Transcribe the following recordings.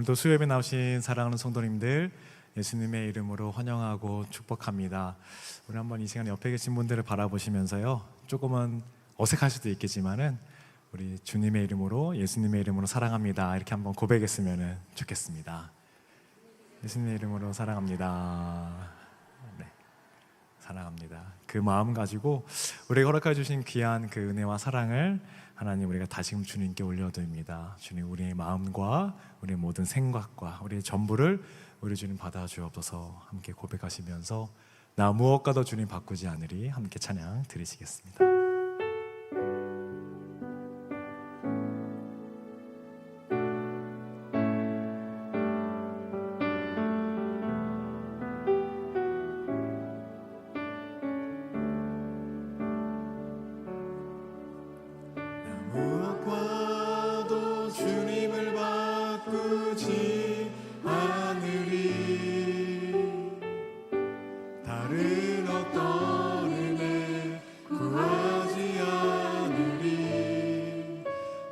오늘도 수요예배 나오신 사랑하는 성도님들 예수님의 이름으로 환영하고 축복합니다. 우리 한번 이 시간 옆에 계신 분들을 바라보시면서요, 조금은 어색할 수도 있겠지만은 우리 주님의 이름으로, 예수님의 이름으로 사랑합니다 이렇게 한번 고백했으면 좋겠습니다. 예수님의 이름으로 사랑합니다. 네, 사랑합니다. 그 마음 가지고 우리가 허락해 주신 귀한 그 은혜와 사랑을 하나님 우리가 다시금 주님께 올려드립니다. 주님, 우리의 마음과 우리의 모든 생각과 우리의 전부를 우리 주님 받아주옵소서. 함께 고백하시면서 나 무엇과도 주님 바꾸지 않으리 함께 찬양 드리시겠습니다. 무엇과도 주님을 바꾸지 않으리. 다른 어떤 은혜 구하지 않으리.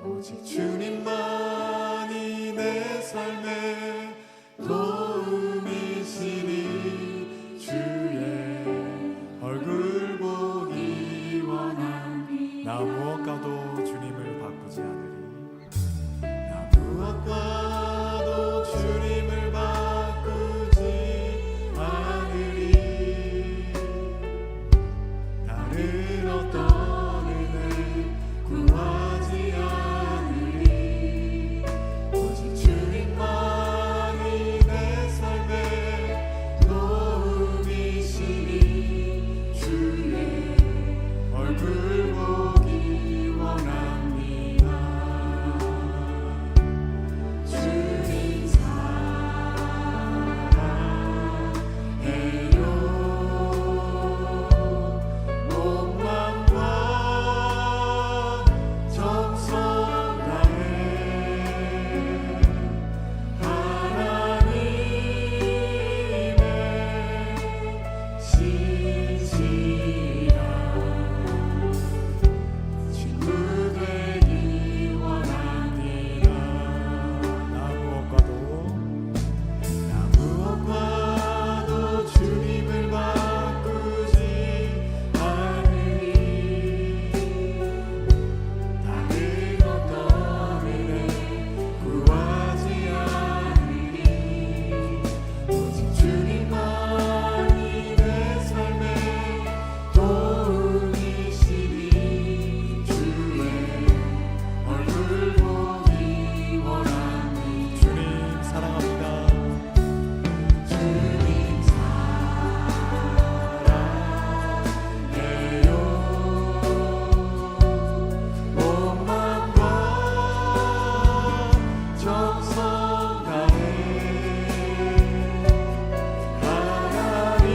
오직 주님만이 내 삶의 도움이시니 주의 얼굴 보기 원하니. 나 무엇과도 주님을 바꾸지 않으리. 나 무엇과도 주님을 바꾸지 않으리. 다른 어떤 은혜 구하지 않으리. 오직 주님만이 내 삶의 도움이시니 주의 얼굴 보기 원합니다. 주님 사랑해요. 몸만과 정성 다해 하나님의 신실한 친구 되기 원합니다. 나 무엇과도 나 무엇과도 주님을 바꾸지 않으리. 다른 어떤 은혜 구하지 않으리. 오직 주님만이 내 삶의 도움이시니 주의 얼굴 보기 원하니. 주님 사랑합니다. 주님 사랑해요. 몸만과 정성 다해 하나님의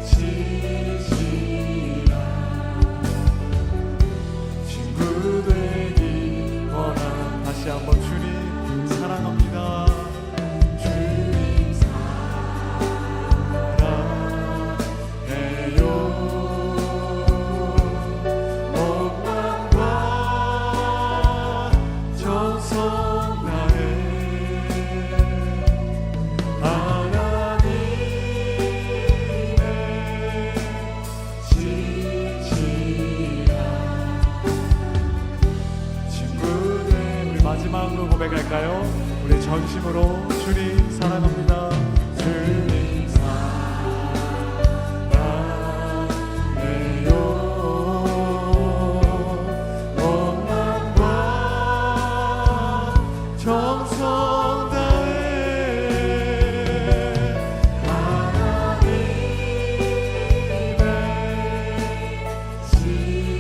신실한 친구 되기 원합니다. 다시 한번 주님 사랑합니다. 주님 사랑해요. 몸만과 정성 다해 하나님의 신실한 친구들. 우리 마지막으로 고백할까요? 우리 전심으로 주님 사랑합니다. 주님 사랑해요. 몸만과 정성 다해 하나님의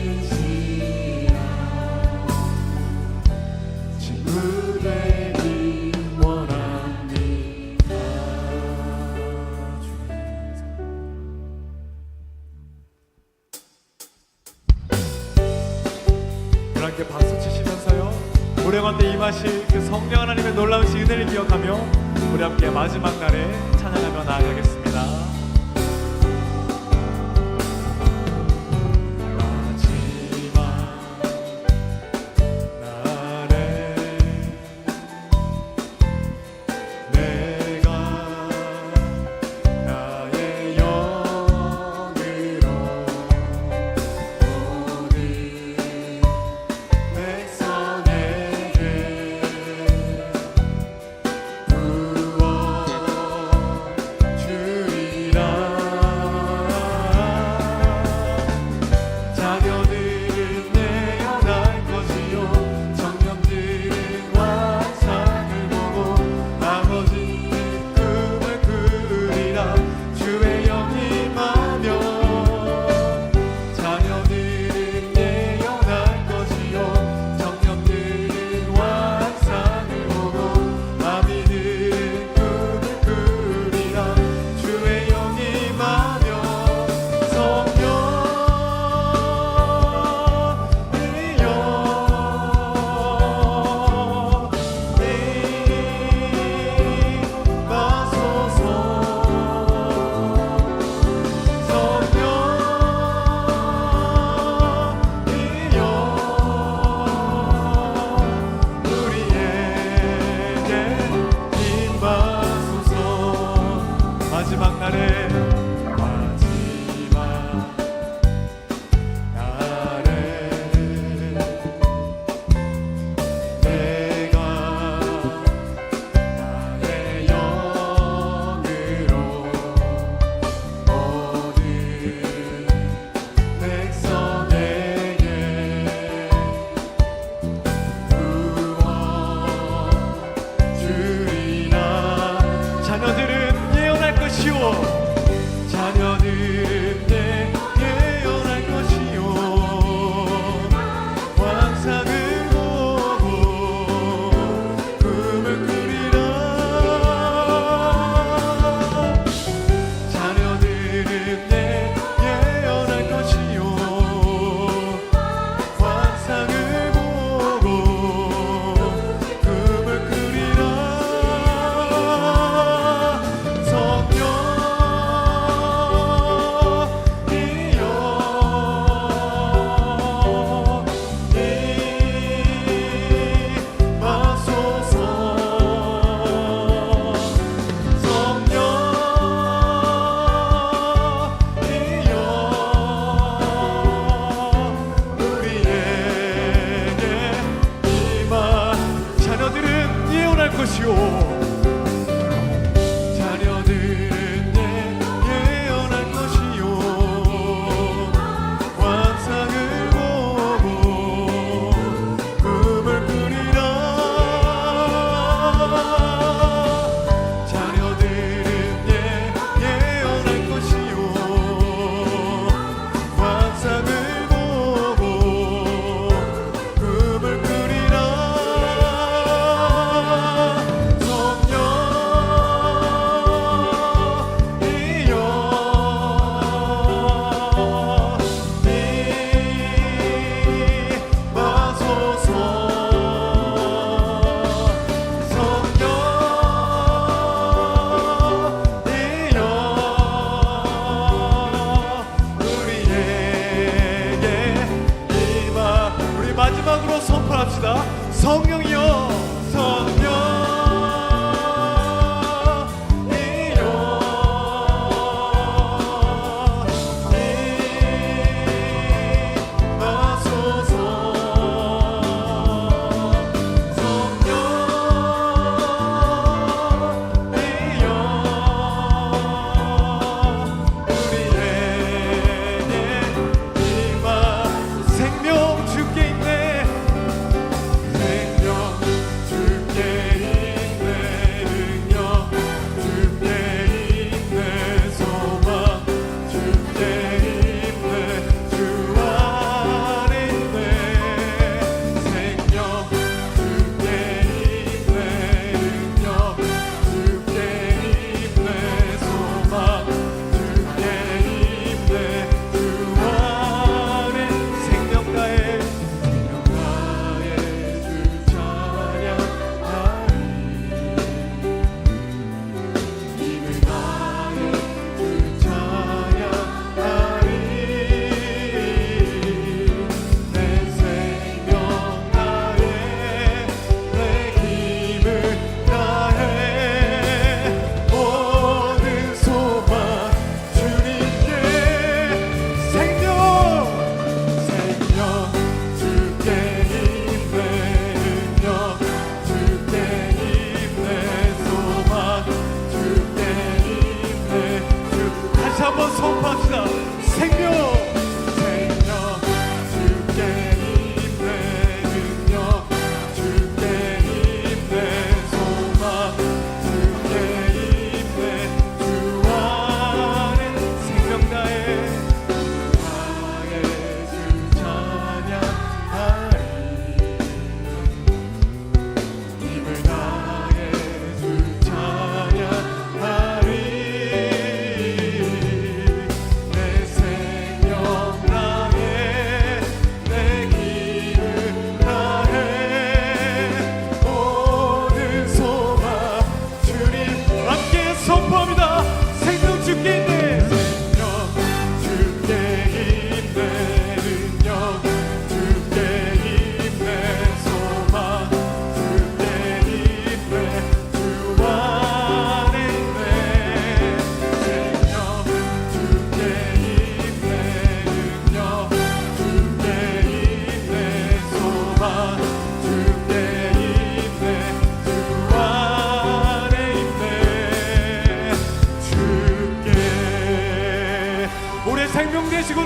신실한 친구 되기 원합니다. 우리 함께 박수 치시면서요, 우리 가운데 임하실 그 성령 하나님의 놀라우신 은혜를 기억하며 우리 함께 마지막 날에 찬양하며 나아가겠습니다. 마지막 날에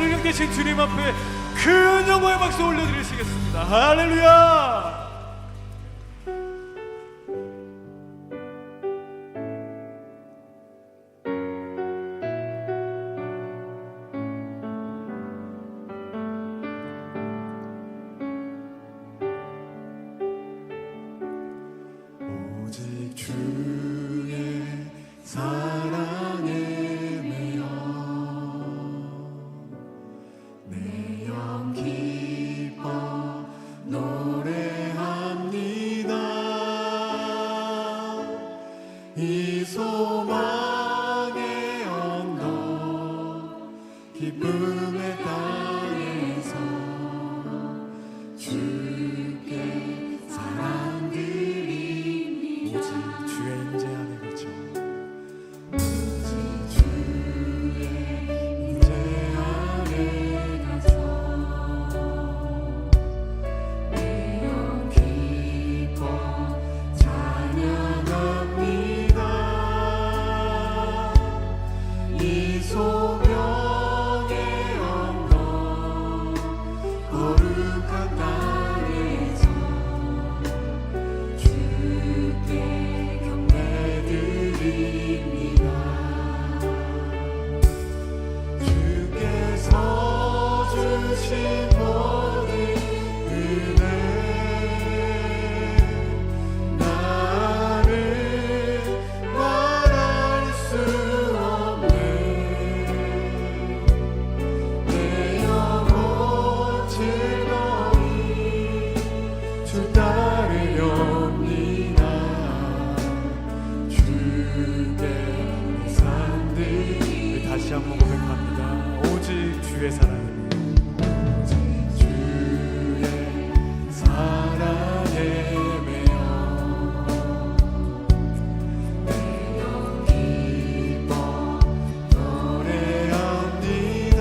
능력 되신 주님 앞에 큰 영광의 박수 올려드리시겠습니다. 할렐루야. 오직 주의 사랑에 매여 내 영 기뻐 노래합니다. 이 소망의 언덕 기쁨의 땅에서 주께 사랑드립니다. 오직 주의 인재 안에 갇혀 오직 주의 인재 안에 가서 내 영 기뻐 찬양합니다. 이 소명의 언덕 거룩한 땅에서 주께 경배드립니다. 주께서 주신 모든 은혜 나를 말할 수 없네. 내 영혼 즐거이 주 따르렵니다. 주께 내 삶들이 다시 한번 고백합니다. 오직 주의 사랑입니다. 오직 주의 사랑에 매여 내 영 기뻐 노래합니다.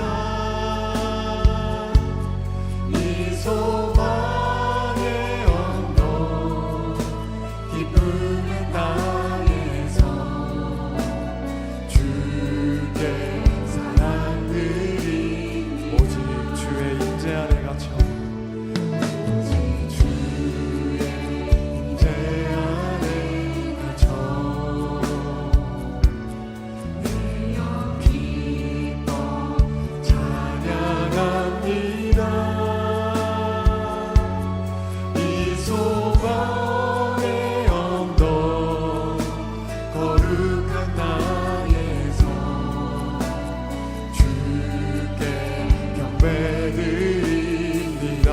이 소망의 언덕 기쁨의 땅에서 주께 사랑드립니다. 오직 주의 인재 안에 갇혀 오직 주의 인재 안에 갇혀 내 영 기뻐 찬양합니다. 이 소망의 언덕 거룩한 땅에서 주께 경배드립니다.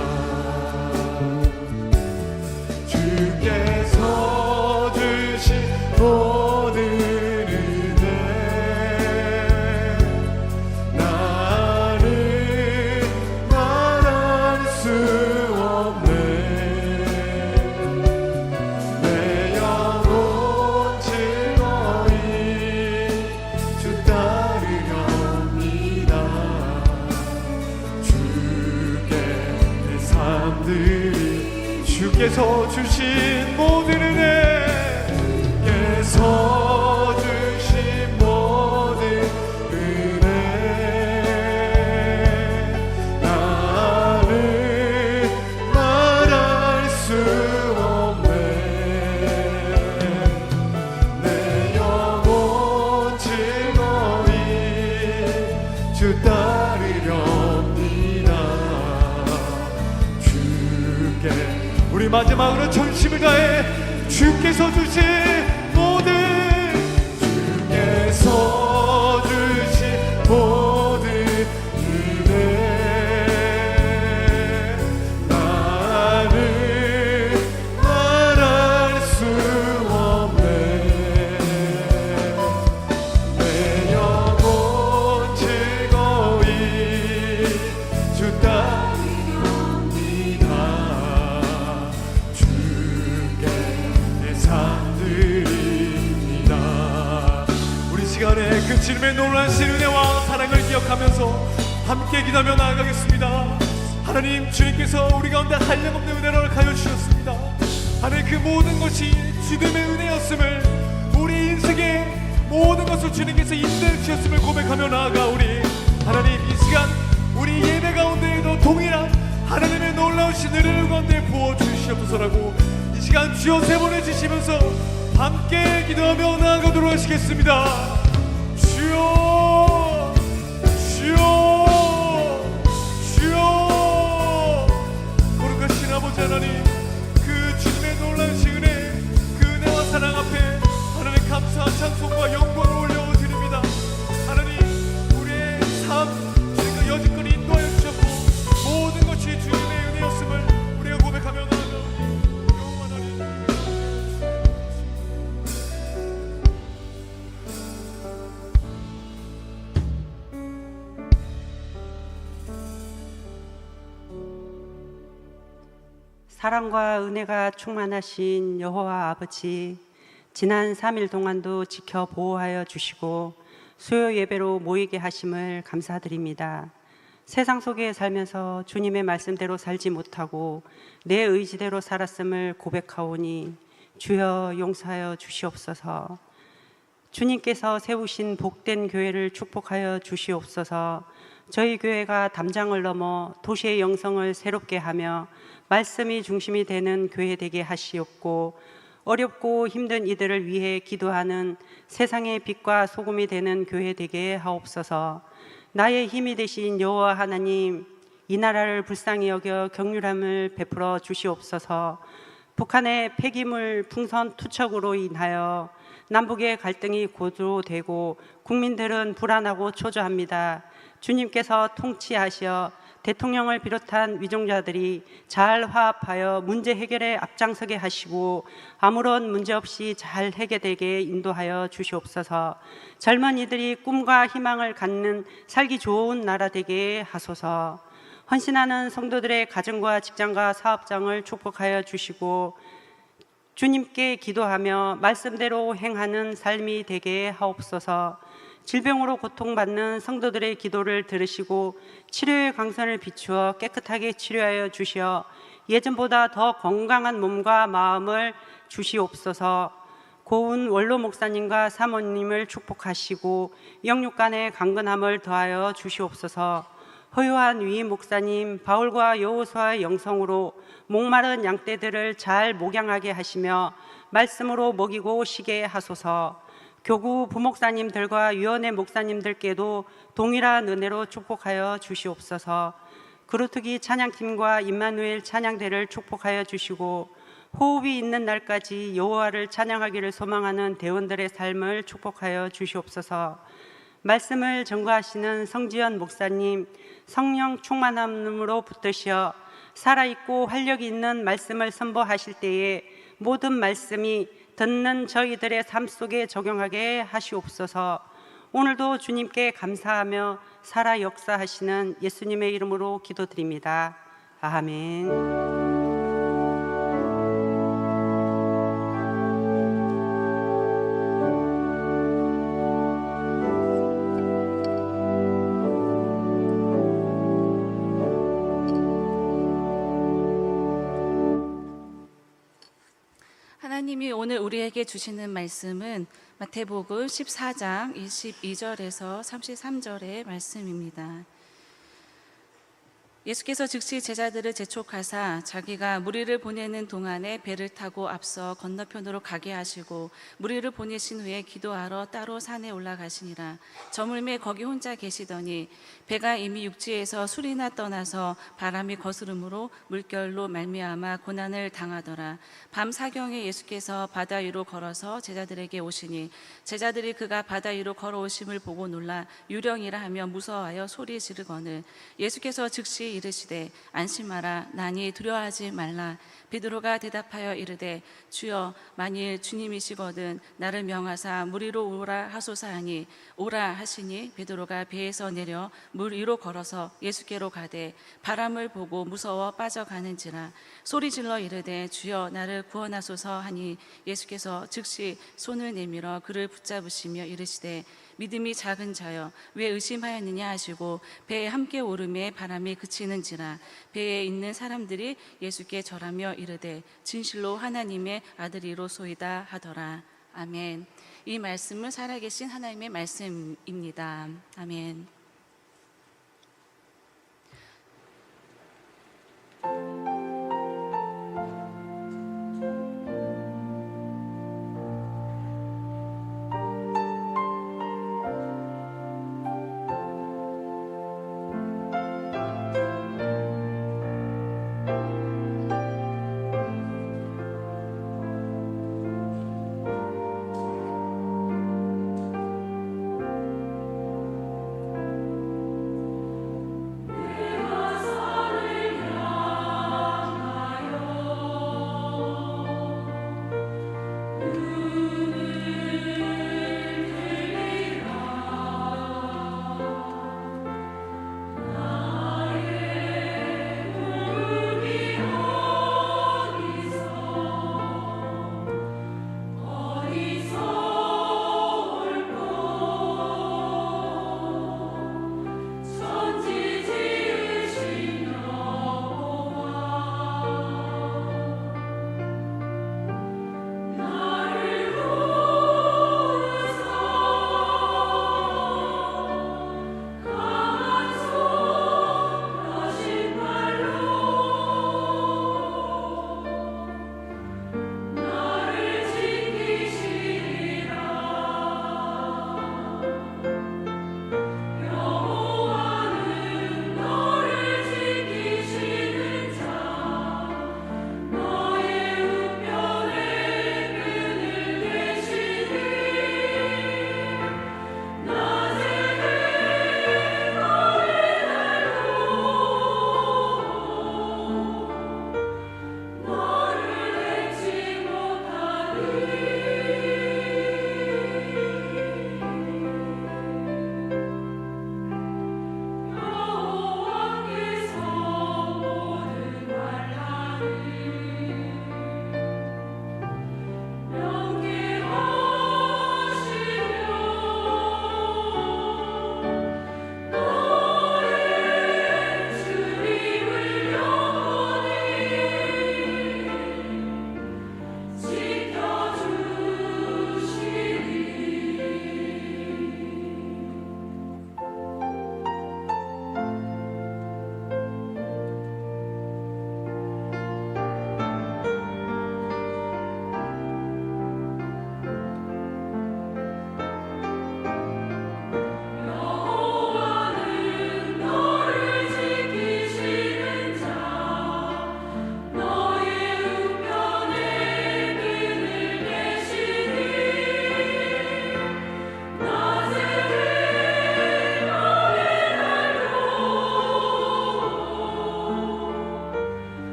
주께서 주신 모든 은혜 나를 말할 수 없네. 내 영혼 즐거이 주 따르렵니다. 주께 내 삶들이 주께서 주신 모든 은혜 주께서 주신 모든 은혜 나를 말할 수 없네. 내 영혼 즐거이 주 따르렵니다. 주께 우리 마지막으로 전심을 다해 주께서 주신 모든 주께서 주신 모든 은혜 나를 말할 수 없네. 내 영혼 즐거이 주 따르렵니다. 주께 내 삶드립니다. 우리 시간에 그 주님의 놀라신 은혜와 사랑을 기억하면서 함께 기도하며 나아가겠습니다. 하나님, 주님께서 우리 가운데 한량없는 은혜를 허락하여 주셨습니다. 하나님, 그 모든 것이 주님의 은혜였음을, 우리 인생의 모든 것을 주님께서 인도해 주셨음을 고백하며 나아가 우리 하나님, 이 시간 우리 하나님의 놀라우신 은혜를 가운데 부어주시옵소서라고 이 시간 주여 세 번 해주시면서 함께 기도하며 나아가도록 하시겠습니다. 주여 주여 주여. 거룩하신 아버지 하나님, 그 주님의 놀라우신 은혜, 그 은혜와 사랑 앞에 하나님 감사한 찬송과 영광을 올려드립니다. 하나님, 우리의 삶 주님과 여지껏 인도하여 주셨고 모든 것이 주님의 은혜였음을 우리가 고백하며 나아가오니 영원한 하나님. 사랑과 은혜가 충만하신 여호와 아버지, 지난 3일 동안도 지켜 보호하여 주시고 수요 예배로 모이게 하심을 감사드립니다. 세상 속에 살면서 주님의 말씀대로 살지 못하고 내 의지대로 살았음을 고백하오니 주여 용서하여 주시옵소서. 주님께서 세우신 복된 교회를 축복하여 주시옵소서. 저희 교회가 담장을 넘어 도시의 영성을 새롭게 하며 말씀이 중심이 되는 교회 되게 하시옵고, 어렵고 힘든 이들을 위해 기도하는 세상의 빛과 소금이 되는 교회 되게 하옵소서. 나의 힘이 되신 여호와 하나님, 이 나라를 불쌍히 여겨 긍휼함을 베풀어 주시옵소서. 북한의 폐기물 풍선 투척으로 인하여 남북의 갈등이 고조되고 국민들은 불안하고 초조합니다. 주님께서 통치하시어 대통령을 비롯한 위종자들이 잘 화합하여 문제 해결에 앞장서게 하시고 아무런 문제 없이 잘 해결되게 인도하여 주시옵소서. 젊은이들이 꿈과 희망을 갖는 살기 좋은 나라 되게 하소서. 헌신하는 성도들의 가정과 직장과 사업장을 축복하여 주시고 주님께 기도하며 말씀대로 행하는 삶이 되게 하옵소서. 질병으로 고통받는 성도들의 기도를 들으시고 치료의 광선을 비추어 깨끗하게 치료하여 주시어 예전보다 더 건강한 몸과 마음을 주시옵소서. 고운 원로 목사님과 사모님을 축복하시고 영육간의 강건함을 더하여 주시옵소서. 허요한 위 목사님, 바울과 여호수아의 영성으로 목마른 양떼들을 잘 목양하게 하시며 말씀으로 먹이고 쉬게 하소서. 교구 부목사님들과 위원회 목사님들께도 동일한 은혜로 축복하여 주시옵소서. 그루트기 찬양팀과 임마누엘 찬양대를 축복하여 주시고 호흡이 있는 날까지 여호와를 찬양하기를 소망하는 대원들의 삶을 축복하여 주시옵소서. 말씀을 전거하시는 성지연 목사님, 성령 충만함으로 붙드시어 살아있고 활력이 있는 말씀을 선보하실 때에 모든 말씀이 듣는 저희들의 삶 속에 적용하게 하시옵소서. 오늘도 주님께 감사하며 살아 역사하시는 예수님의 이름으로 기도드립니다. 아멘. 하나님이 오늘 우리에게 주시는 말씀은 마태복음 14장 22절에서 33절의 말씀입니다. 예수께서 즉시 제자들을 재촉하사 자기가 무리를 보내는 동안에 배를 타고 앞서 건너편으로 가게 하시고 무리를 보내신 후에 기도하러 따로 산에 올라가시니라. 저물매 거기 혼자 계시더니 배가 이미 육지에서 술이나 떠나서 바람이 거스름으로 물결로 말미암아 고난을 당하더라. 밤 사경에 예수께서 바다 위로 걸어서 제자들에게 오시니 제자들이 그가 바다 위로 걸어오심을 보고 놀라 유령이라 하며 무서워하여 소리 지르거늘 예수께서 즉시 이르시되 안심하라 나니 두려워하지 말라. 베드로가 대답하여 이르되 주여 만일 주님이시거든 나를 명하사 물 위로 오라 하소서 하니 오라 하시니 베드로가 배에서 내려 물 위로 걸어서 예수께로 가되 바람을 보고 무서워 빠져가는지라 소리질러 이르되 주여 나를 구원하소서 하니 예수께서 즉시 손을 내밀어 그를 붙잡으시며 이르시되 믿음이 작은 자여 왜 의심하였느냐 하시고 배에 함께 오름에 바람이 그치는지라 배에 있는 사람들이 예수께 절하며 이르되 진실로 하나님의 아들이로소이다 하더라. 아멘. 이 말씀은 살아계신 하나님의 말씀입니다. 아멘.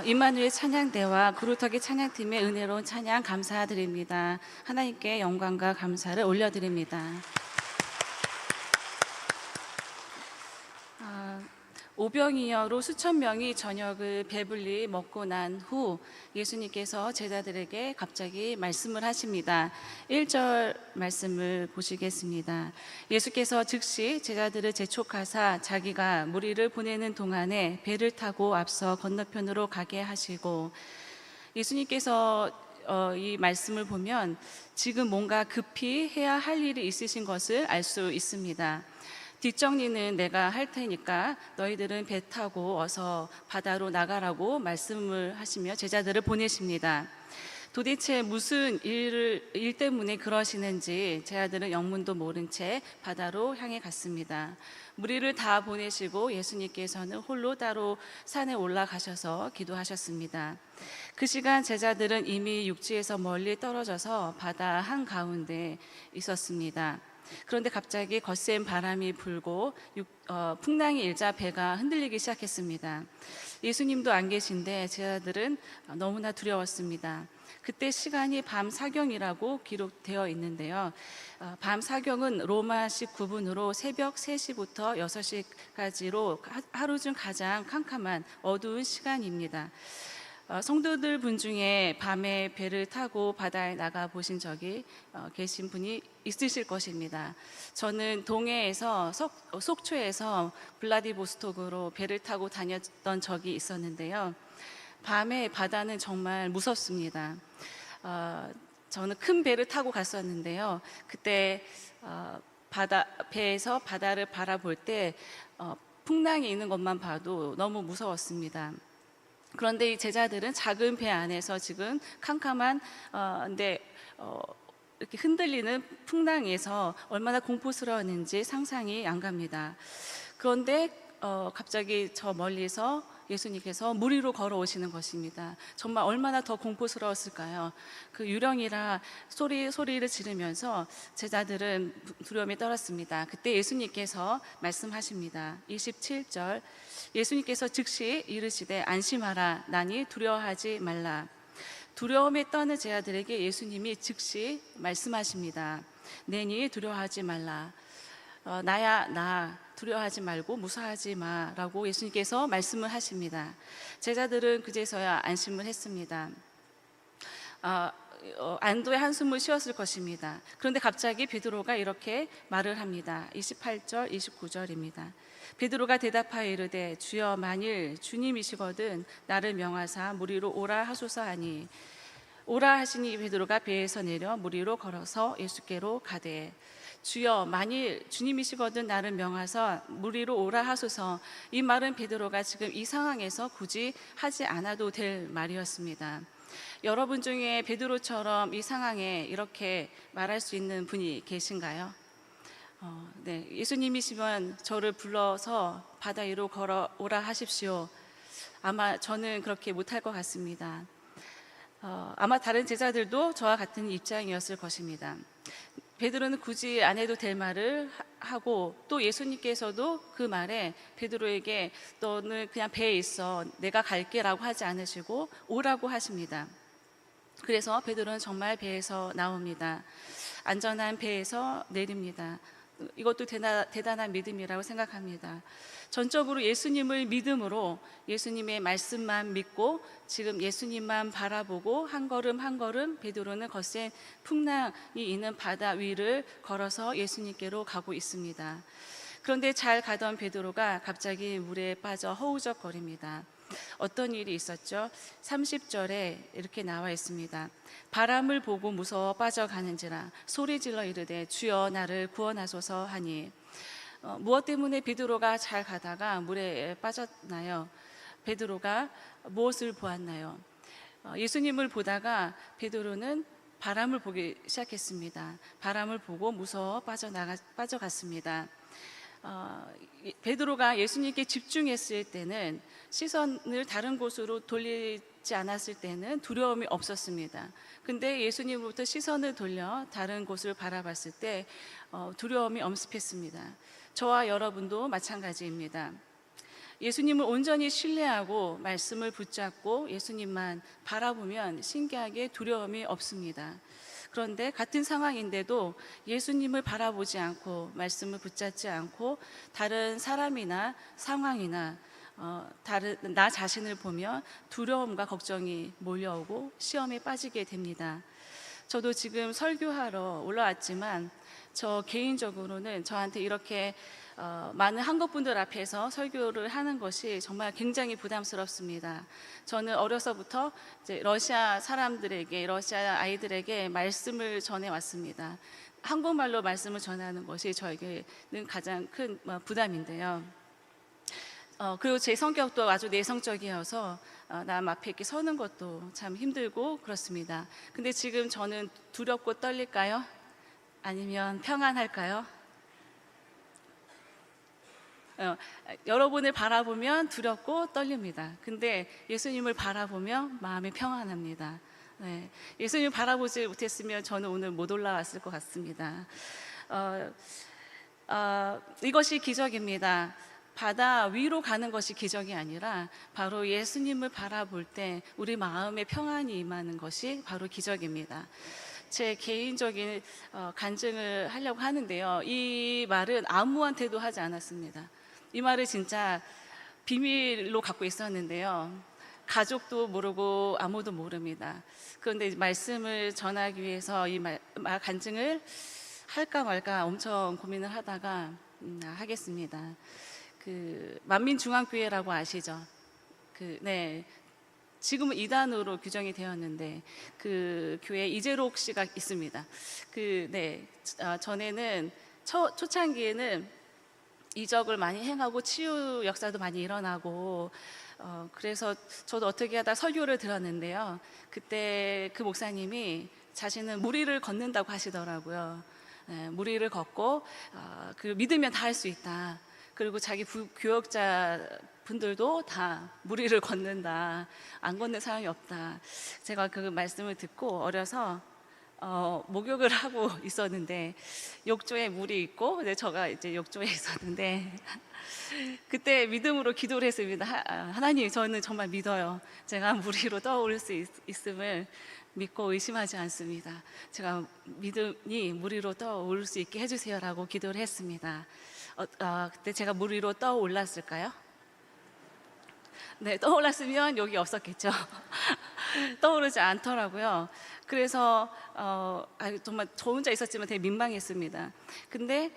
임마누엘 찬양대와 구루터기 찬양팀의 은혜로운 찬양 감사드립니다. 하나님께 영광과 감사를 올려드립니다. 오병이어로 수천 명이 저녁을 배불리 먹고 난 후 예수님께서 제자들에게 갑자기 말씀을 하십니다. 1절 말씀을 보시겠습니다. 예수께서 즉시 제자들을 재촉하사 자기가 무리를 보내는 동안에 배를 타고 앞서 건너편으로 가게 하시고, 예수님께서 이 말씀을 보면 지금 뭔가 급히 해야 할 일이 있으신 것을 알 수 있습니다. 뒷정리는 내가 할 테니까 너희들은 배 타고 어서 바다로 나가라고 말씀을 하시며 제자들을 보내십니다. 도대체 무슨 일 때문에 그러시는지 제자들은 영문도 모른 채 바다로 향해 갔습니다. 무리를 다 보내시고 예수님께서는 홀로 따로 산에 올라가셔서 기도하셨습니다. 그 시간 제자들은 이미 육지에서 멀리 떨어져서 바다 한가운데 있었습니다. 그런데 갑자기 거센 바람이 불고 풍랑이 일자 배가 흔들리기 시작했습니다. 예수님도 안 계신데 제자들은 너무나 두려웠습니다. 그때 시간이 밤 사경이라고 기록되어 있는데요. 밤 사경은 로마식 구분으로 새벽 3시부터 6시까지로 하루 중 가장 캄캄한 어두운 시간입니다. 성도들 분 중에 밤에 배를 타고 바다에 나가 보신 적이 계신 분이 있으실 것입니다. 저는 동해에서 속초에서 블라디보스톡으로 배를 타고 다녔던 적이 있었는데요. 밤에 바다는 정말 무섭습니다. 저는 큰 배를 타고 갔었는데요. 그때 배에서 바다를 바라볼 때 풍랑이 있는 것만 봐도 너무 무서웠습니다. 그런데 이 제자들은 작은 배 안에서 지금 캄캄한 이렇게 흔들리는 풍랑에서 얼마나 공포스러웠는지 상상이 안 갑니다. 그런데 갑자기 저 멀리서 예수님께서 물 위로 걸어오시는 것입니다. 정말 얼마나 더 공포스러웠을까요? 그 유령이라 소리를 지르면서 제자들은 두려움에 떨었습니다. 그때 예수님께서 말씀하십니다. 27절, 예수님께서 즉시 이르시되 안심하라, 나니 두려워하지 말라. 두려움에 떠는 제자들에게 예수님이 즉시 말씀하십니다. 내니 두려워하지 말라. 나야 나, 두려워하지 말고 무서워하지 마라고 예수님께서 말씀을 하십니다. 제자들은 그제서야 안심을 했습니다. 안도의 한숨을 쉬었을 것입니다. 그런데 갑자기 베드로가 이렇게 말을 합니다. 28절, 29절입니다. 베드로가 대답하여 이르되 주여, 만일 주님이시거든 나를 명하사 물 위로 오라 하소서 하니, 오라 하시니 베드로가 배에서 내려 물 위로 걸어서 예수께로 가되, 주여, 만일 주님이시거든 나를 명하사 물 위로 오라 하소서. 이 말은 베드로가 지금 이 상황에서 굳이 하지 않아도 될 말이었습니다. 여러분 중에 베드로처럼 이 상황에 이렇게 말할 수 있는 분이 계신가요? 네, 예수님이시면 저를 불러서 바다 위로 걸어오라 하십시오. 아마 저는 그렇게 못할 것 같습니다. 아마 다른 제자들도 저와 같은 입장이었을 것입니다. 베드로는 굳이 안 해도 될 말을 하고, 또 예수님께서도 그 말에 베드로에게 너는 그냥 배에 있어, 내가 갈게 라고 하지 않으시고 오라고 하십니다. 그래서 베드로는 정말 배에서 나옵니다. 안전한 배에서 내립니다. 이것도 대단한 믿음이라고 생각합니다. 전적으로 예수님을 믿음으로 예수님의 말씀만 믿고 지금 예수님만 바라보고 한 걸음 한 걸음 베드로는 거센 풍랑이 있는 바다 위를 걸어서 예수님께로 가고 있습니다. 그런데 잘 가던 베드로가 갑자기 물에 빠져 허우적거립니다. 어떤 일이 있었죠? 30절에 이렇게 나와 있습니다. 바람을 보고 무서워 빠져가는지라 소리질러 이르되 주여 나를 구원하소서 하니, 무엇 때문에 베드로가 잘 가다가 물에 빠졌나요? 베드로가 무엇을 보았나요? 예수님을 보다가 베드로는 바람을 보기 시작했습니다. 바람을 보고 무서워 빠져갔습니다. 베드로가 예수님께 집중했을 때는, 시선을 다른 곳으로 돌리지 않았을 때는 두려움이 없었습니다. 근데 예수님으로부터 시선을 돌려 다른 곳을 바라봤을 때 두려움이 엄습했습니다. 저와 여러분도 마찬가지입니다. 예수님을 온전히 신뢰하고 말씀을 붙잡고 예수님만 바라보면 신기하게 두려움이 없습니다. 그런데 같은 상황인데도 예수님을 바라보지 않고 말씀을 붙잡지 않고 다른 사람이나 상황이나 다른 나 자신을 보면 두려움과 걱정이 몰려오고 시험에 빠지게 됩니다. 저도 지금 설교하러 올라왔지만 저 개인적으로는 저한테 이렇게 많은 한국 분들 앞에서 설교를 하는 것이 정말 굉장히 부담스럽습니다. 저는 어려서부터 이제 러시아 사람들에게, 러시아 아이들에게 말씀을 전해 왔습니다. 한국말로 말씀을 전하는 것이 저에게는 가장 큰 부담인데요. 그리고 제 성격도 아주 내성적이어서 남 앞에 이렇게 서는 것도 참 힘들고 그렇습니다. 근데 지금 저는 두렵고 떨릴까요? 아니면 평안할까요? 여러분을 바라보면 두렵고 떨립니다. 근데 예수님을 바라보면 마음이 평안합니다. 네, 예수님을 바라보지 못했으면 저는 오늘 못 올라왔을 것 같습니다. 이것이 기적입니다. 바다 위로 가는 것이 기적이 아니라 바로 예수님을 바라볼 때 우리 마음에 평안이 임하는 것이 바로 기적입니다. 제 개인적인 간증을 하려고 하는데요. 이 말은 아무한테도 하지 않았습니다. 이 말을 진짜 비밀로 갖고 있었는데요. 가족도 모르고 아무도 모릅니다. 그런데 말씀을 전하기 위해서 이 간증을 할까 말까 엄청 고민을 하다가 하겠습니다. 그 만민중앙교회라고 아시죠? 네. 지금은 이단으로 규정이 되었는데 그 교회 이재록 씨가 있습니다. 전에는 초창기에는 이적을 많이 행하고 치유 역사도 많이 일어나고 그래서 저도 어떻게 하다 설교를 들었는데요. 그때 그 목사님이 자신은 무리를 걷는다고 하시더라고요. 네, 무리를 걷고 그 믿으면 다 할 수 있다. 그리고 자기 교역자 분들도 다 무리를 걷는다. 안 걷는 사람이 없다. 제가 그 말씀을 듣고 어려서 목욕을 하고 있었는데 욕조에 물이 있고 제가 이제 욕조에 있었는데 그때 믿음으로 기도를 했습니다. 하나님, 저는 정말 믿어요. 제가 무리로 떠오를 수 있음을 믿고 의심하지 않습니다. 제가 믿음이 무리로 떠오를 수 있게 해주세요라고 기도를 했습니다. 그때 제가 물 위로 떠올랐을까요? 네, 떠올랐으면 여기 없었겠죠. 떠오르지 않더라고요. 그래서 정말 저 혼자 있었지만 되게 민망했습니다. 근데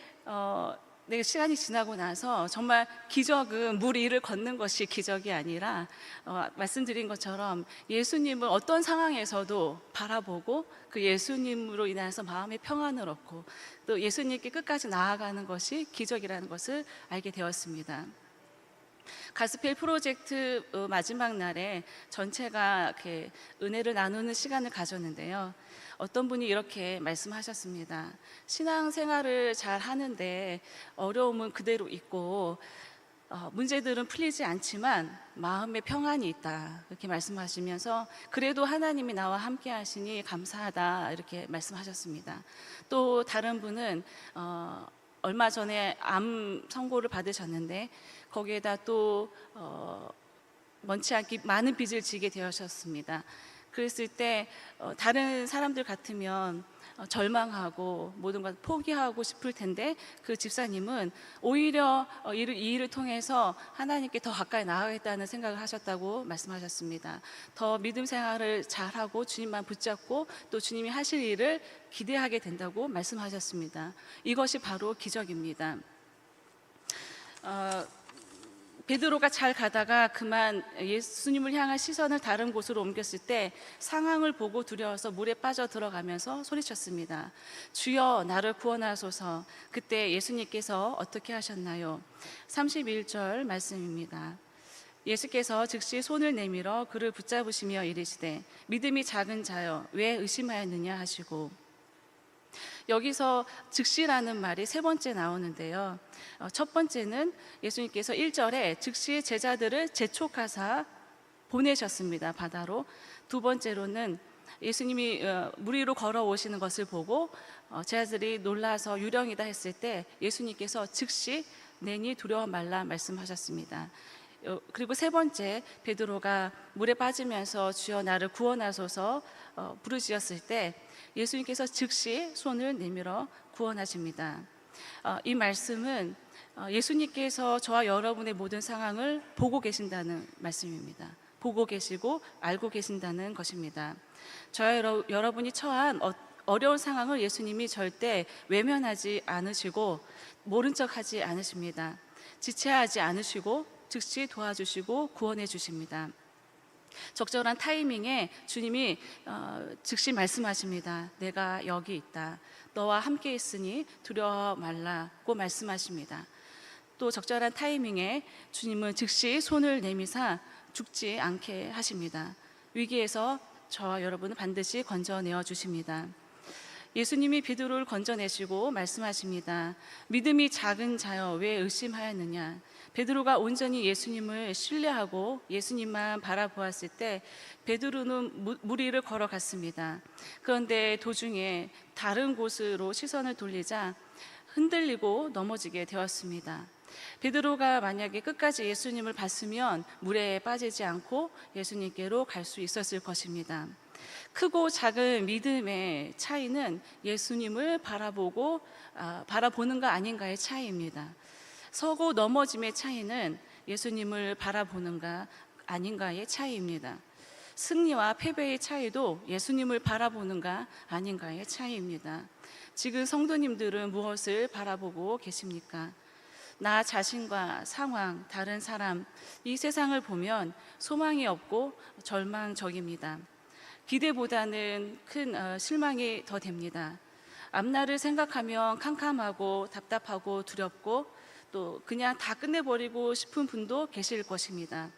시간이 지나고 나서 정말 기적은 물 위를 걷는 것이 기적이 아니라 말씀드린 것처럼 예수님을 어떤 상황에서도 바라보고 그 예수님으로 인해서 마음의 평안을 얻고 또 예수님께 끝까지 나아가는 것이 기적이라는 것을 알게 되었습니다. 가스펠 프로젝트 마지막 날에 전체가 이렇게 은혜를 나누는 시간을 가졌는데요. 어떤 분이 이렇게 말씀하셨습니다. 신앙생활을 잘 하는데 어려움은 그대로 있고 문제들은 풀리지 않지만 마음의 평안이 있다, 이렇게 말씀하시면서 그래도 하나님이 나와 함께 하시니 감사하다, 이렇게 말씀하셨습니다. 또 다른 분은 얼마 전에 암 선고를 받으셨는데 거기에다 또 원치 않게 많은 빚을 지게 되셨습니다. 그랬을 때 다른 사람들 같으면 절망하고 모든 걸 포기하고 싶을 텐데 그 집사님은 오히려 이 일을 통해서 하나님께 더 가까이 나아가겠다는 생각을 하셨다고 말씀하셨습니다. 더 믿음 생활을 잘하고 주님만 붙잡고 또 주님이 하실 일을 기대하게 된다고 말씀하셨습니다. 이것이 바로 기적입니다. 베드로가 잘 가다가 그만 예수님을 향한 시선을 다른 곳으로 옮겼을 때 상황을 보고 두려워서 물에 빠져 들어가면서 소리쳤습니다. 주여, 나를 구원하소서. 그때 예수님께서 어떻게 하셨나요? 31절 말씀입니다. 예수께서 즉시 손을 내밀어 그를 붙잡으시며 이르시되 믿음이 작은 자여 왜 의심하였느냐 하시고, 여기서 즉시라는 말이 세 번째 나오는데요. 첫 번째는 예수님께서 1절에 즉시 제자들을 재촉하사 보내셨습니다, 바다로. 두 번째로는 예수님이 물 위로 걸어오시는 것을 보고 제자들이 놀라서 유령이다 했을 때 예수님께서 즉시 내니 두려워 말라 말씀하셨습니다. 그리고 세 번째, 베드로가 물에 빠지면서 주여 나를 구원하소서 부르짖었을 때 예수님께서 즉시 손을 내밀어 구원하십니다. 이 말씀은 예수님께서 저와 여러분의 모든 상황을 보고 계신다는 말씀입니다. 보고 계시고 알고 계신다는 것입니다. 저와 여러분이 처한 어려운 상황을 예수님이 절대 외면하지 않으시고 모른 척하지 않으십니다. 지체하지 않으시고 즉시 도와주시고 구원해 주십니다. 적절한 타이밍에 주님이 즉시 말씀하십니다. 내가 여기 있다. 너와 함께 있으니 두려워 말라고 말씀하십니다. 또 적절한 타이밍에 주님은 즉시 손을 내미사 죽지 않게 하십니다. 위기에서 저와 여러분을 반드시 건져내어 주십니다. 예수님이 베드로를 건져내시고 말씀하십니다. 믿음이 작은 자여 왜 의심하였느냐. 베드로가 온전히 예수님을 신뢰하고 예수님만 바라보았을 때 베드로는 물 위를 걸어갔습니다. 그런데 도중에 다른 곳으로 시선을 돌리자 흔들리고 넘어지게 되었습니다. 베드로가 만약에 끝까지 예수님을 봤으면 물에 빠지지 않고 예수님께로 갈 수 있었을 것입니다. 크고 작은 믿음의 차이는 예수님을 바라보는가 아닌가의 차이입니다. 서고 넘어짐의 차이는 예수님을 바라보는가 아닌가의 차이입니다. 승리와 패배의 차이도 예수님을 바라보는가 아닌가의 차이입니다. 지금 성도님들은 무엇을 바라보고 계십니까? 나 자신과 상황, 다른 사람, 이 세상을 보면 소망이 없고 절망적입니다. 기대보다는 큰 실망이 더 됩니다. 앞날을 생각하면 캄캄하고 답답하고 두렵고 또 그냥 다 끝내버리고 싶은 분도 계실 것입니다.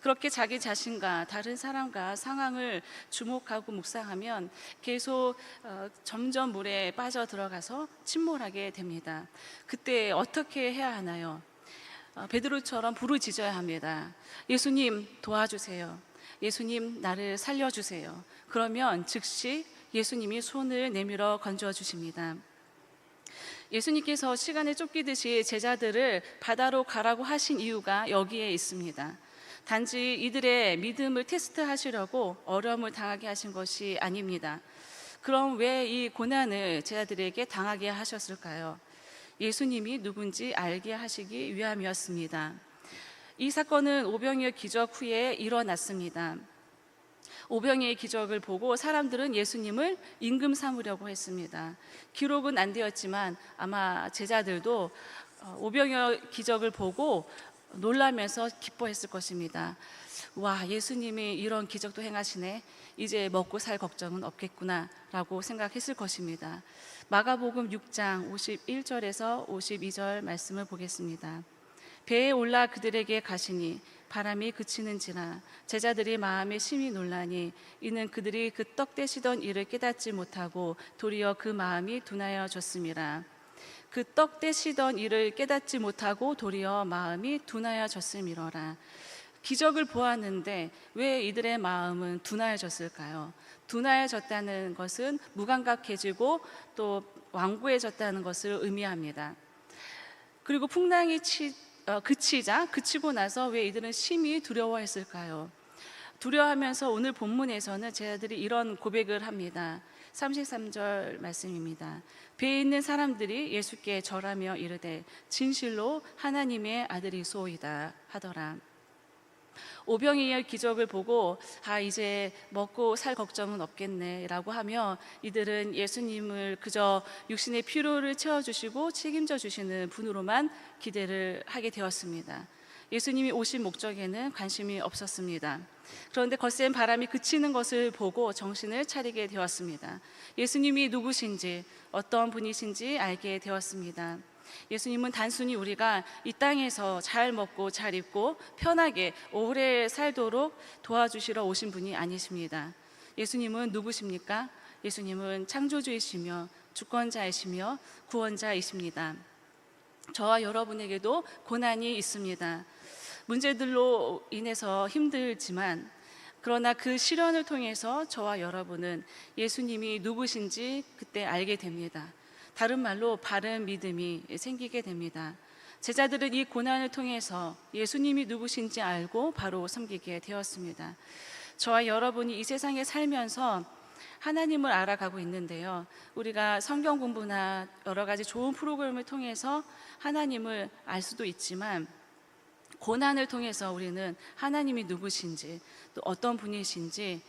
그렇게 자기 자신과 다른 사람과 상황을 주목하고 묵상하면 계속 점점 물에 빠져 들어가서 침몰하게 됩니다. 그때 어떻게 해야 하나요? 베드로처럼 부르짖어야 합니다. 예수님 도와주세요. 예수님 나를 살려주세요. 그러면 즉시 예수님이 손을 내밀어 건져주십니다. 예수님께서 시간에 쫓기듯이 제자들을 바다로 가라고 하신 이유가 여기에 있습니다. 단지 이들의 믿음을 테스트하시려고 어려움을 당하게 하신 것이 아닙니다. 그럼 왜 이 고난을 제자들에게 당하게 하셨을까요? 예수님이 누군지 알게 하시기 위함이었습니다. 이 사건은 오병이어 기적 후에 일어났습니다. 오병이어의 기적을 보고 사람들은 예수님을 임금 삼으려고 했습니다. 기록은 안 되었지만 아마 제자들도 오병이어 기적을 보고 놀라면서 기뻐했을 것입니다. 와, 예수님이 이런 기적도 행하시네. 이제 먹고 살 걱정은 없겠구나 라고 생각했을 것입니다. 마가복음 6장 51절에서 52절 말씀을 보겠습니다. 배에 올라 그들에게 가시니 바람이 그치는지라 제자들이 마음에 심히 놀라니 이는 그들이 그 떡 떼시던 일을 깨닫지 못하고 도리어 그 마음이 둔하여졌음이라. 그 떡 떼시던 일을 깨닫지 못하고 도리어 마음이 둔하여졌음이로라. 기적을 보았는데 왜 이들의 마음은 둔하여졌을까요? 둔하여졌다는 것은 무감각해지고 또 완고해졌다는 것을 의미합니다. 그리고 풍랑이 그치고 나서 왜 이들은 심히 두려워했을까요? 두려워하면서 오늘 본문에서는 제자들이 이런 고백을 합니다. 33절 말씀입니다. 배에 있는 사람들이 예수께 절하며 이르되 진실로 하나님의 아들이소이다 하더라. 오병이어의 기적을 보고 이제 먹고 살 걱정은 없겠네 라고 하며 이들은 예수님을 그저 육신의 피로를 채워주시고 책임져 주시는 분으로만 기대를 하게 되었습니다. 예수님이 오신 목적에는 관심이 없었습니다. 그런데 거센 바람이 그치는 것을 보고 정신을 차리게 되었습니다. 예수님이 누구신지 어떤 분이신지 알게 되었습니다. 예수님은 단순히 우리가 이 땅에서 잘 먹고 잘 입고 편하게 오래 살도록 도와주시러 오신 분이 아니십니다. 예수님은 누구십니까? 예수님은 창조주이시며 주권자이시며 구원자이십니다. 저와 여러분에게도 고난이 있습니다. 문제들로 인해서 힘들지만 그러나 그 시련을 통해서 저와 여러분은 예수님이 누구신지 그때 알게 됩니다. 다른 말로 바른 믿음이 생기게 됩니다. 제자들은 이 고난을 통해서 예수님이 누구신지 알고 바로 섬기게 되었습니다. 저와 여러분이 이 세상에 살면서 하나님을 알아가고 있는데요. 우리가 성경 공부나 여러 가지 좋은 프로그램을 통해서 하나님을 알 수도 있지만 고난을 통해서 우리는 하나님이 누구신지 또 어떤 분이신지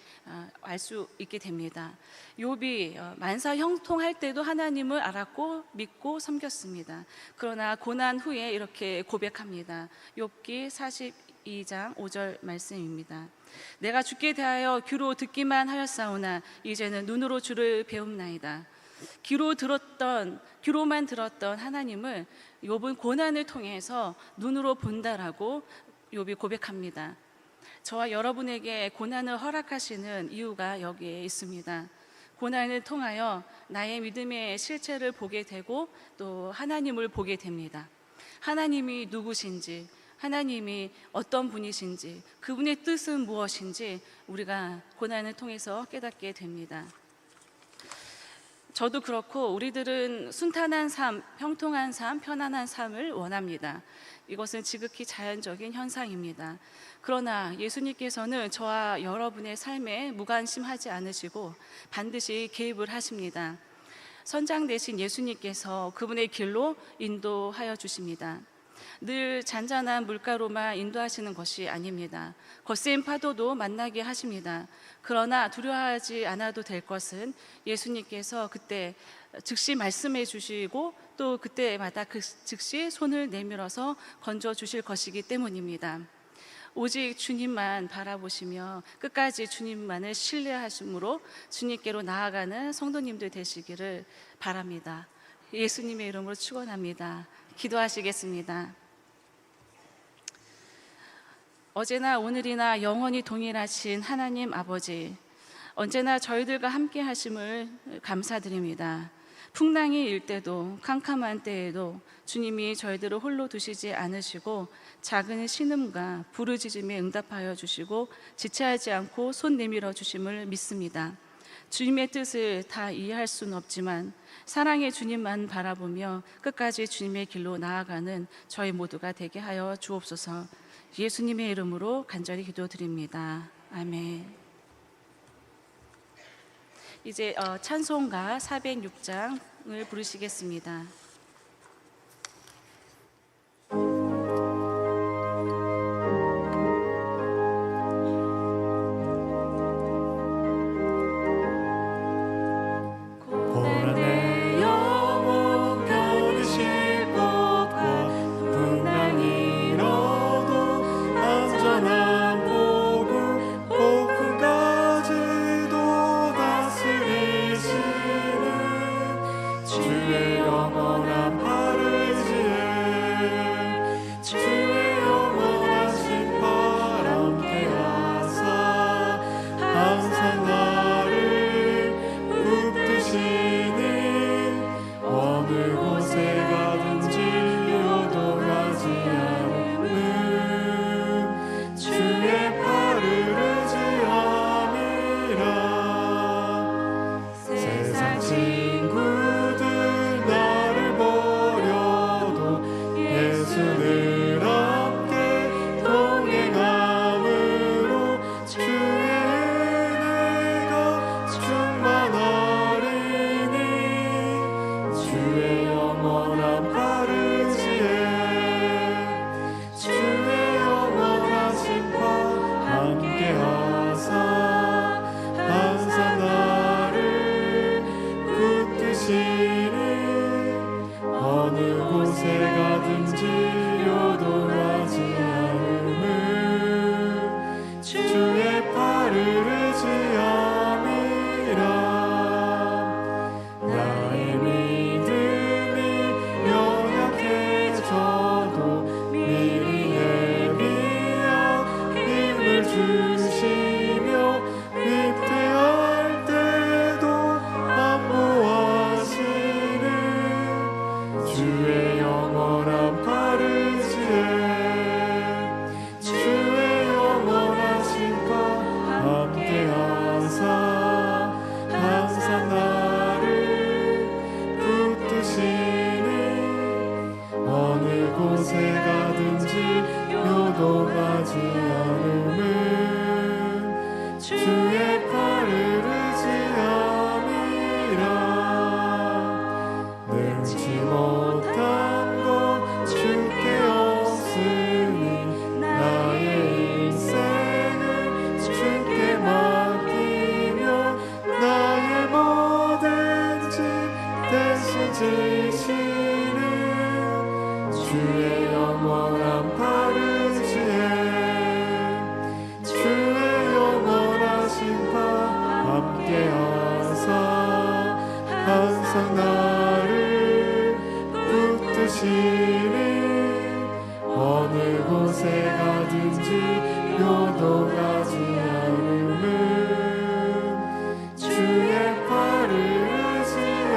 알 수 있게 됩니다. 욥이 만사 형통할 때도 하나님을 알았고 믿고 섬겼습니다. 그러나 고난 후에 이렇게 고백합니다. 욥기 42장 5절 말씀입니다. 내가 주께 대하여 귀로 듣기만 하였사오나 이제는 눈으로 주를 배움나이다. 귀로만 들었던 하나님을 욥은 고난을 통해서 눈으로 본다라고 욥이 고백합니다. 저와 여러분에게 고난을 허락하시는 이유가 여기에 있습니다. 고난을 통하여 나의 믿음의 실체를 보게 되고 또 하나님을 보게 됩니다. 하나님이 누구신지, 하나님이 어떤 분이신지, 그분의 뜻은 무엇인지 우리가 고난을 통해서 깨닫게 됩니다. 저도 그렇고 우리들은 순탄한 삶, 형통한 삶, 편안한 삶을 원합니다. 이것은 지극히 자연적인 현상입니다. 그러나 예수님께서는 저와 여러분의 삶에 무관심하지 않으시고 반드시 개입을 하십니다. 선장 되신 예수님께서 그분의 길로 인도하여 주십니다. 늘 잔잔한 물가로만 인도하시는 것이 아닙니다. 거센 파도도 만나게 하십니다. 그러나 두려워하지 않아도 될 것은 예수님께서 그때 즉시 말씀해 주시고 또 그때마다 즉시 손을 내밀어서 건져 주실 것이기 때문입니다. 오직 주님만 바라보시며 끝까지 주님만을 신뢰하심으로 주님께로 나아가는 성도님들 되시기를 바랍니다. 예수님의 이름으로 축원합니다. 기도하시겠습니다. 어제나 오늘이나 영원히 동일하신 하나님 아버지, 언제나 저희들과 함께 하심을 감사드립니다. 풍랑이 일 때도 캄캄한 때에도 주님이 저희들을 홀로 두시지 않으시고 작은 신음과 부르짖음에 응답하여 주시고 지체하지 않고 손 내밀어 주심을 믿습니다. 주님의 뜻을 다 이해할 수는 없지만 사랑의 주님만 바라보며 끝까지 주님의 길로 나아가는 저희 모두가 되게 하여 주옵소서. 예수님의 이름으로 간절히 기도드립니다. 아멘. 이제 찬송가 406장을 부르시겠습니다. 주의 영원 지시는 주의 영원한 파르시에 주의 영원하신 바 함께하사 항상 나를 붙드시는 어느 곳에 가든지 요동하지 않음은 주의 팔을 의지함이라.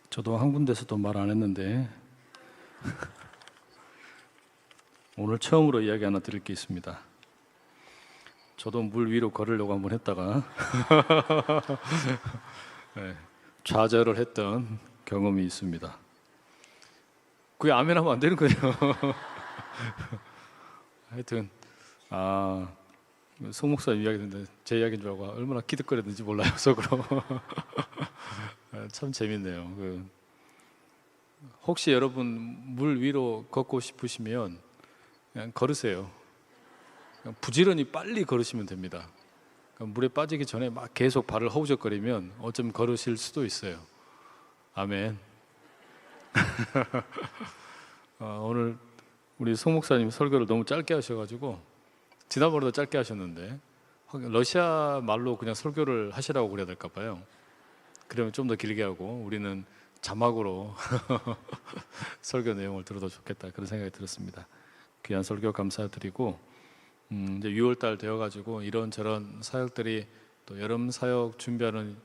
저도 한 군데서도 말 안 했는데 오늘 처음으로 이야기 하나 드릴 게 있습니다. 저도 물 위로 걸으려고 한번 했다가 네, 좌절을 했던 경험이 있습니다. 그게 아멘 하면 안 되는 거예요. 하여튼 송 목사님 이야기 듣는데 제 이야기인 줄 알고 얼마나 기득거렸는지 몰라요, 속으로. 참 재밌네요. 혹시 여러분 물 위로 걷고 싶으시면 그냥 걸으세요. 그냥 부지런히 빨리 걸으시면 됩니다. 물에 빠지기 전에 막 계속 발을 허우적거리면 어쩌면 걸으실 수도 있어요. 아멘. 오늘 우리 송 목사님 설교를 너무 짧게 하셔가지고 지난번에도 짧게 하셨는데 러시아 말로 그냥 설교를 하시라고 그래야 될까 봐요. 그러면 좀 더 길게 하고 우리는 자막으로 설교 내용을 들어도 좋겠다, 그런 생각이 들었습니다. 귀한 설교 감사드리고 이제 6월달 되어가지고 이런저런 사역들이 또 여름 사역 준비하는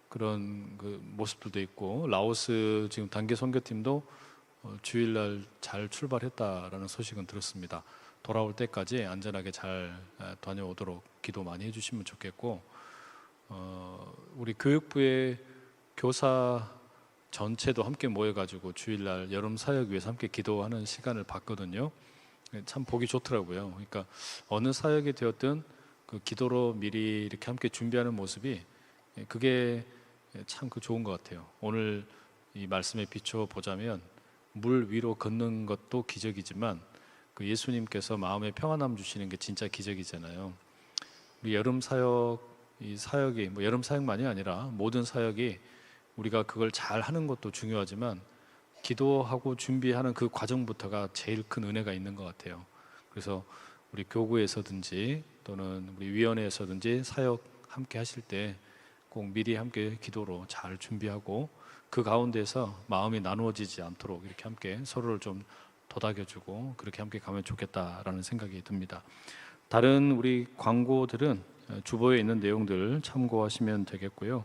그런 그 모습들도 있고, 라오스 지금 단기 선교팀도 주일날 잘 출발했다라는 소식은 들었습니다. 돌아올 때까지 안전하게 잘 다녀오도록 기도 많이 해주시면 좋겠고, 우리 교육부의 교사 전체도 함께 모여가지고 주일날 여름 사역 위해서 함께 기도하는 시간을 봤거든요. 참 보기 좋더라고요. 그러니까 어느 사역이 되었든 그 기도로 미리 이렇게 함께 준비하는 모습이 그게 참 좋은 것 같아요. 오늘 이 말씀에 비춰 보자면 물 위로 걷는 것도 기적이지만 그 예수님께서 마음에 평안함 주시는 게 진짜 기적이잖아요. 우리 여름 사역, 이 사역이 뭐 여름 사역만이 아니라 모든 사역이 우리가 그걸 잘 하는 것도 중요하지만 기도하고 준비하는 그 과정부터가 제일 큰 은혜가 있는 것 같아요. 그래서 우리 교구에서든지 또는 우리 위원회에서든지 사역 함께 하실 때 꼭 미리 함께 기도로 잘 준비하고 그 가운데서 마음이 나누어지지 않도록 이렇게 함께 서로를 좀 도닥여주고 그렇게 함께 가면 좋겠다라는 생각이 듭니다. 다른 우리 광고들은 주보에 있는 내용들 참고하시면 되겠고요.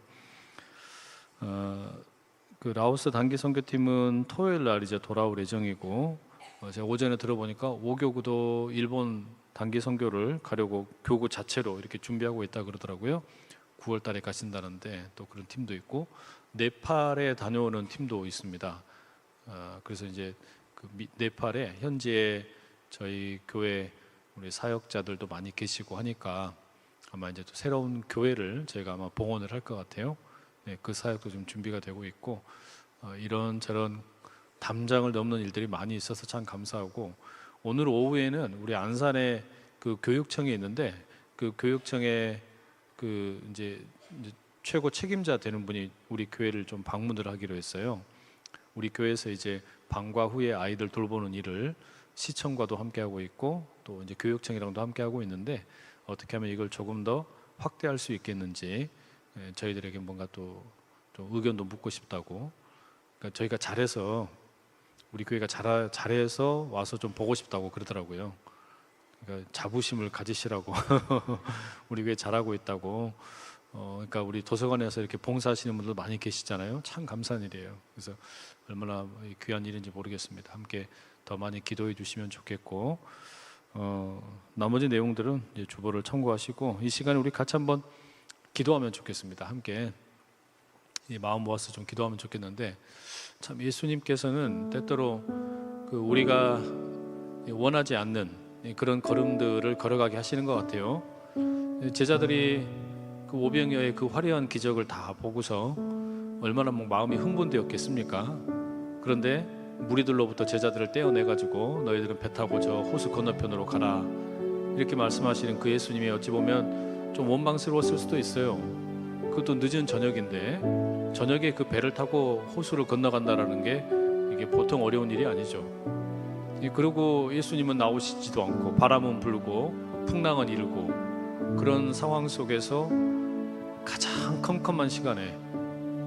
그 라오스 단기 선교팀은 토요일 날 이제 돌아올 예정이고, 제가 오전에 들어보니까 5교구도 일본 단기 선교를 가려고 교구 자체로 이렇게 준비하고 있다 그러더라고요. 9월 달에 가신다는데 또 그런 팀도 있고, 네팔에 다녀오는 팀도 있습니다. 그래서 이제 그 네팔에 현지에 저희 교회 우리 사역자들도 많이 계시고 하니까 아마 이제 또 새로운 교회를 저희가 아마 봉헌을 할 것 같아요. 네, 그 사역도 좀 준비가 되고 있고, 이런저런 담장을 넘는 일들이 많이 있어서 참 감사하고, 오늘 오후에는 우리 안산에 그 교육청이 있는데 그 교육청에 그 이제 최고 책임자 되는 분이 우리 교회를 좀 방문을 하기로 했어요. 우리 교회에서 이제 방과 후에 아이들 돌보는 일을 시청과도 함께 하고 있고 또 이제 교육청이랑도 함께 하고 있는데 어떻게 하면 이걸 조금 더 확대할 수 있겠는지 저희들에게 뭔가 또 좀 의견도 묻고 싶다고. 그러니까 저희가 잘해서 우리 교회가 잘해서 와서 좀 보고 싶다고 그러더라고요. 그러니까 자부심을 가지시라고 우리 교회 잘하고 있다고. 그러니까 우리 도서관에서 이렇게 봉사하시는 분들 많이 계시잖아요. 참 감사한 일이에요. 그래서 얼마나 귀한 일인지 모르겠습니다. 함께 더 많이 기도해 주시면 좋겠고, 나머지 내용들은 이제 주보를 참고하시고 이 시간에 우리 같이 한번 기도하면 좋겠습니다. 함께 이 마음 모아서 좀 기도하면 좋겠는데, 참 예수님께서는 때때로 그 우리가 원하지 않는 그런 걸음들을 걸어가게 하시는 것 같아요. 제자들이 그 오병이어의 그 화려한 기적을 다 보고서 얼마나 마음이 흥분되었겠습니까? 그런데 무리들로부터 제자들을 떼어내가지고 너희들은 배 타고 저 호수 건너편으로 가라 이렇게 말씀하시는 그 예수님이 어찌 보면 좀 원망스러웠을 수도 있어요. 그것도 늦은 저녁인데 저녁에 그 배를 타고 호수를 건너간다라는 게 이게 보통 어려운 일이 아니죠. 그리고 예수님은 나오시지도 않고 바람은 불고 풍랑은 일고 그런 상황 속에서 가장 컴컴한 시간에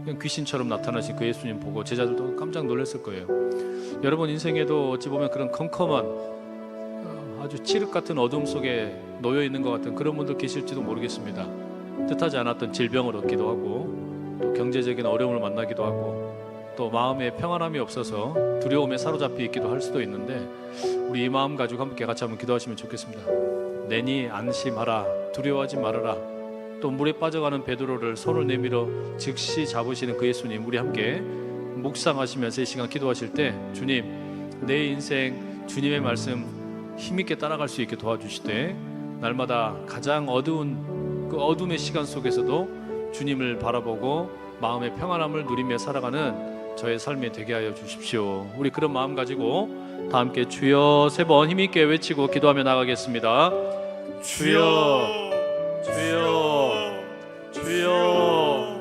그냥 귀신처럼 나타나신 그 예수님 보고 제자들도 깜짝 놀랐을 거예요. 여러분 인생에도 어찌 보면 그런 컴컴한 아주 칠흑 같은 어둠 속에 놓여 있는 것 같은 그런 분들 계실지도 모르겠습니다. 뜻하지 않았던 질병을 얻기도 하고 또 경제적인 어려움을 만나기도 하고 또 마음에 평안함이 없어서 두려움에 사로잡혀 있기도 할 수도 있는데 우리 이 마음 가지고 함께 같이 한번 기도하시면 좋겠습니다. 내니 안심하라, 두려워하지 말아라. 또 물에 빠져가는 베드로를 손을 내밀어 즉시 잡으시는 그 예수님, 우리 함께 묵상하시면서 이 시간 기도하실 때 주님, 내 인생 주님의 말씀 힘있게 따라갈 수 있게 도와주시되 날마다 가장 어두운 그 어둠의 시간 속에서도 주님을 바라보고 마음의 평안함을 누리며 살아가는 저의 삶이 되게 하여 주십시오. 우리 그런 마음 가지고 다 함께 주여 세 번 힘있게 외치고 기도하며 나가겠습니다. 주여, 주여, 주여.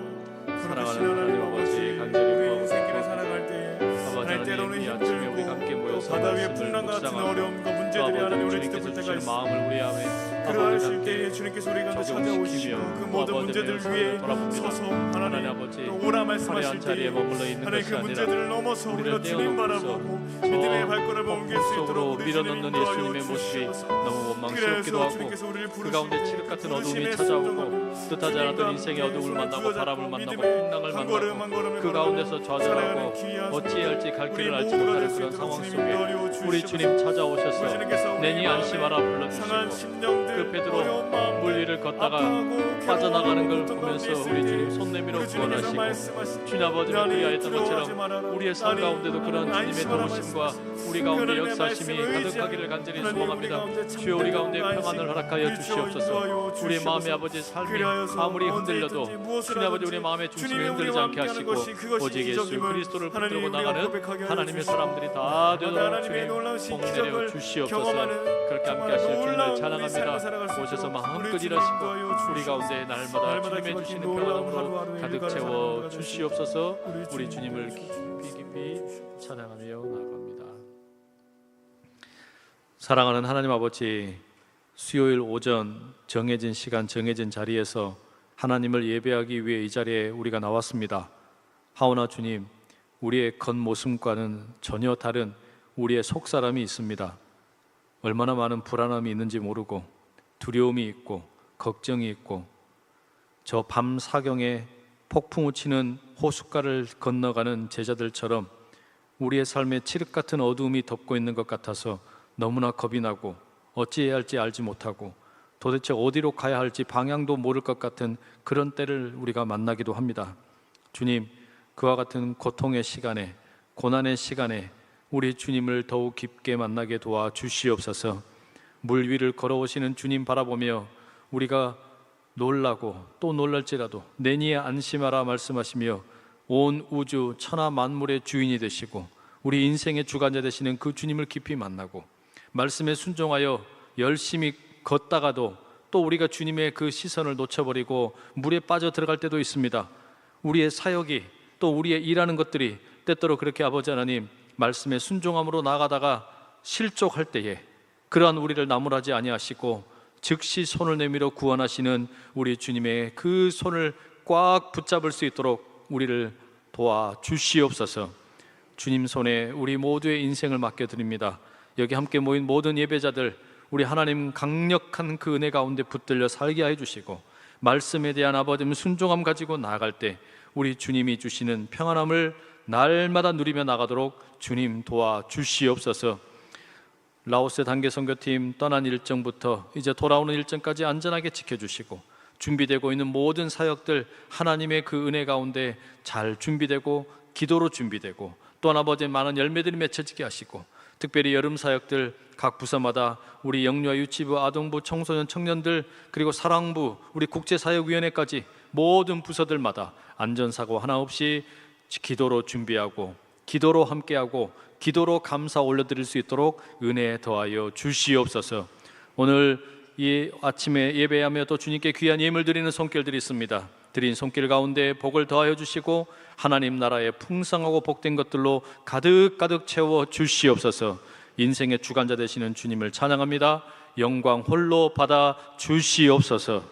사랑하는 하나님 아버지, 간절히 인생길을 살아갈 때 아버지 때로는 하나님, 이 아침에 우리 함께 모여서 바다 위에 말씀을 풍랑 같은 묵상하고 어려움과 또 문제들이 아버지 하나님 우리 주님께서 붙을 때가 주시는 있어. 마음을 우리 안에 그러하실 때에 주님께서 우리 가운데 찾아오시고 그 모든 문제들 위에 서서 하나님 아버지 또 오라 화려한 말씀하실 자리에 때에 머물러 있는 하나님 것이 그 아니라 문제들을 넘어서 우리가 우리를 주님 떼어놓고서 바라보고 믿음의 발걸음을 옮길 수 있도록 속으로 우리 주님 밀어넣는 인도하여 예수님의 모습이 주시옵소서. 너무 원망스럽기도 그래서 하고 주님께서 우리를 그 가운데 부르실 칠흑 때 같은 그 어둠이 부르심에 찾아오고 순종하고 뜻하지 않았던 주님과 인생의 함께 어둠을 만나고 손을 바람을 붙잡고 만나고 믿음의 풍랑을 한 걸음 한 만나고 걸음을 그 가운데서 좌절하고 살아가는 귀한 어찌해야 할지 갈 길을 우리 알지 모두가 못하는 될수 그런 있도록 상황 주님 속에 인도하여 우리 주시옵소서. 주님 찾아오셔서 주님께서 우리 내니 마음에 안심하라 상한 불러주시고 심령들 그 베드로 어려운 마음들 물 위를 걷다가 아파하고 빠져나가는 걸 괴로워하고 보면서 고통감이 우리 있을 주님 때 손 내밀어 우리 주님께서 구원하시고 말씀하시고 주님 아버지가 나는 그리하였던 두려워하지 것처럼 말아라. 우리의 삶 나는 가운데도 그런 주님의 안심하라 도우심과 말씀하시고 우리 가운데 그러는 역사심이 말씀을 가득하기를 간절히 하나님 우리 소망합니다. 가운데 주여 우리 가운데 참된 평안을 허락하여 안심, 주시옵소서. 인도하여 우리 주시옵소서. 마음의 아버지 삶이 그리하여서 아무리 흔들려도 언제든지 무엇을 주님 아버지 하든지 우리 마음의 중심이 주님이 흔들리지 우리와 않게 함께하는 하시고 것이 그것이 오직 예수 기적임을 그리스도를 하나님 붙들고 우리가 나가는 고백하게 하여 하나님의 주시옵소서. 사람들이 다 되도록 하나님의 놀라우신 주님 복 기적을 내려 주시옵소서. 경험하는 그렇게 함께 정말 하실 주님을 놀라운 우리 삶을 찬양합니다. 살아갈 수 오셔서 있도록 마음껏 우리 주님 일하시고 인도하여 우리 주시옵소서. 가운데 날마다 주님의 주시는 평안함으로 가득 채워 주시옵소서. 우리 주님을 깊이 찬양하며 나아갑니다. 사랑하는 하나님 아버지, 수요일 오전 정해진 시간 정해진 자리에서 하나님을 예배하기 위해 이 자리에 우리가 나왔습니다. 하오나 주님, 우리의 겉모습과는 전혀 다른 우리의 속사람이 있습니다. 얼마나 많은 불안함이 있는지 모르고 두려움이 있고 걱정이 있고 저 밤 사경에 폭풍우 치는 호숫가를 건너가는 제자들처럼 우리의 삶에 칠흑 같은 어두움이 덮고 있는 것 같아서 너무나 겁이 나고 어찌해야 할지 알지 못하고 도대체 어디로 가야 할지 방향도 모를 것 같은 그런 때를 우리가 만나기도 합니다. 주님, 그와 같은 고통의 시간에, 고난의 시간에 우리 주님을 더욱 깊게 만나게 도와 주시옵소서. 물 위를 걸어오시는 주님 바라보며 우리가 놀라고 또 놀랄지라도 내니에 안심하라 말씀하시며 온 우주 천하 만물의 주인이 되시고 우리 인생의 주관자 되시는 그 주님을 깊이 만나고 말씀에 순종하여 열심히 걷다가도 또 우리가 주님의 그 시선을 놓쳐버리고 물에 빠져 들어갈 때도 있습니다. 우리의 사역이 또 우리의 일하는 것들이 때때로 그렇게 아버지 하나님 말씀에 순종함으로 나가다가 실족할 때에 그러한 우리를 나무라지 아니하시고 즉시 손을 내밀어 구원하시는 우리 주님의 그 손을 꽉 붙잡을 수 있도록 우리를 도와 주시옵소서. 주님 손에 우리 모두의 인생을 맡겨드립니다. 여기 함께 모인 모든 예배자들, 우리 하나님 강력한 그 은혜 가운데 붙들려 살게 해 주시고 말씀에 대한 아버지 순종함 가지고 나아갈 때 우리 주님이 주시는 평안함을 날마다 누리며 나가도록 주님 도와 주시옵소서. 라오스 단계 선교팀 떠난 일정부터 이제 돌아오는 일정까지 안전하게 지켜주시고 준비되고 있는 모든 사역들 하나님의 그 은혜 가운데 잘 준비되고 기도로 준비되고 또한 아버지 많은 열매들이 맺혀지게 하시고 특별히 여름 사역들 각 부서마다 우리 영유아 유치부, 아동부, 청소년, 청년들 그리고 사랑부, 우리 국제사역위원회까지 모든 부서들마다 안전사고 하나 없이 기도로 준비하고 기도로 함께하고 기도로 감사 올려드릴 수 있도록 은혜 더하여 주시옵소서. 오늘 이 아침에 예배하며 또 주님께 귀한 예물 드리는 손길들이 있습니다. 드린 손길 가운데 복을 더하여 주시고 하나님 나라의 풍성하고 복된 것들로 가득가득 채워 주시옵소서. 인생의 주관자 되시는 주님을 찬양합니다. 영광 홀로 받아 주시옵소서.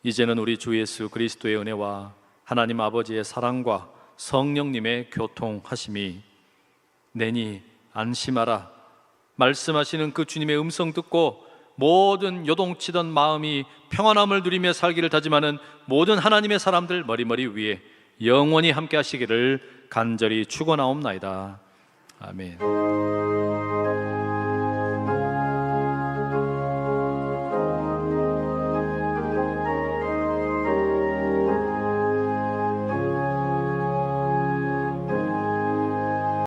이제는 우리 주 예수 그리스도의 은혜와 하나님 아버지의 사랑과 성령님의 교통하심이 내니 안심하라 말씀하시는 그 주님의 음성 듣고 모든 요동치던 마음이 평안함을 누리며 살기를 다짐하는 모든 하나님의 사람들 머리머리 위에 영원히 함께 하시기를 간절히 축원하옵나이다. 아멘.